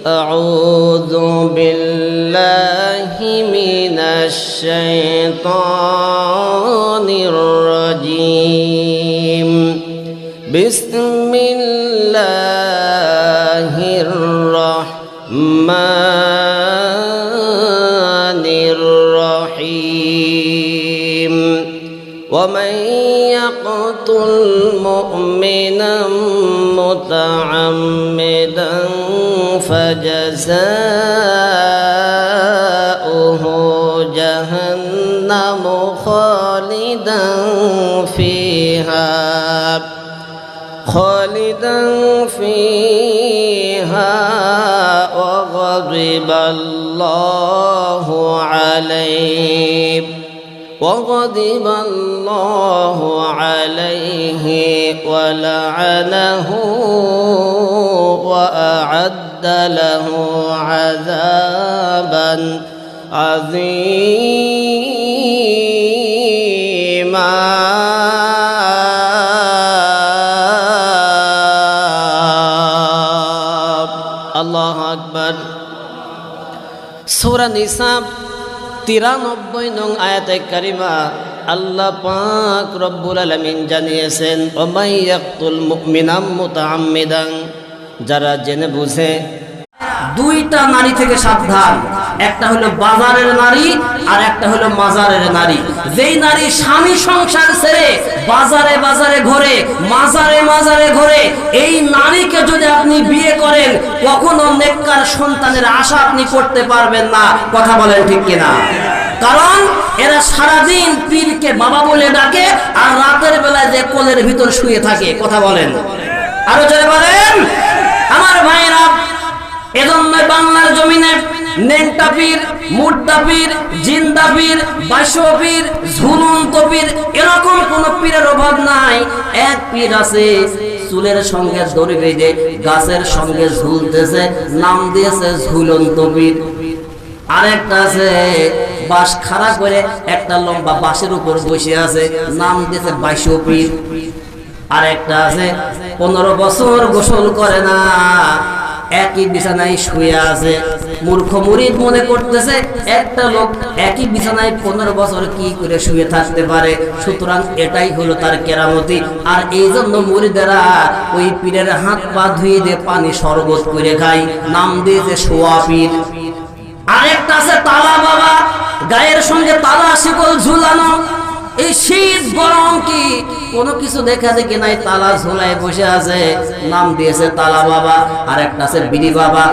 أعوذ بالله من الشيطان الرجيم بسم الله الرحمن الرحيم ومن يقتل مؤمنا متعمدا فجزاؤه جهنم خالدا فيها وغضب الله عليه ولعنه وأعد له عذابا عظيما الله أكبر সূরা নিসা 93 নং আয়াতে কারিমা আল্লাহ পাক রব্বুল আলামিন জানিয়েছেন ওমাই ইয়াকতুল মুমিনাম মুতাআম্মিদান, যারা জেনে বুঝে দুইটা নারী থেকে সাবধান। একটা হলো বাজারের নারী আর একটা হলো মাজারের নারী। যেই নারী স্বামী সংসার ছেড়ে বাজারে বাজারে ঘোরে, মাজারে মাজারে ঘোরে, এই নারীকে যদি আপনি বিয়ে করেন কখনো নেককার সন্তানের আশা আপনি করতে পারবেন না। কথা বলেন ঠিক কিনা? কারণ এরা সারাদিন পীরকে বাবা বলে ডাকে আর রাতের বেলায় যে কোলের ভিতর শুয়ে থাকে। কথা বলেন, আরো জোরে বলেন আমার ভাইরা। এজন্য বাংলার জমিনে নেংটা পীর, মুর্দা পীর, জিন্দা পীর, বাইশো পীর, ঝুলন্ত পীর, এরকম কোন পীরের অভাব নাই। এক পীর আছে চুলের সঙ্গে দড়ি বেঁধে গাছের সঙ্গে ঝুলতেছে, নাম দিয়েছে ঝুলন্ত পীর। আরেকটা আছে বাঁশ খাড়া করে একটা লম্বা বাঁশের উপর বসে আছে, নাম দিয়েছে বাইশো পীর। আরেকটা আছে 15 বছর গোসল করে না, একই বিছানায় শুয়ে আছে। মূর্খ মুরিদ মনে করতেছে একটা লোক একই বিছানায় 15 বছর কি করে শুয়ে থাকতে পারে, সুতরাং এটাই হলো তার কেরামতি। আর এই জন্য মুরিদেরা ওই পীরের হাত পা ধুয়ে দিয়ে পানি শরবত করে খায়, নাম দিয়েছে শোয়া পীর। আরেকটা আছে তালা বাবা, গায়ের সঙ্গে তালা শিকল ঝুলানো। এই শীত গরম কি কোনো কিছু দেখা যায় কি নাই, তালা ঝুলায় বসে আছে, নাম দিয়েছে তালা বাবা। আর একটা আছে বিড়ি বাবা।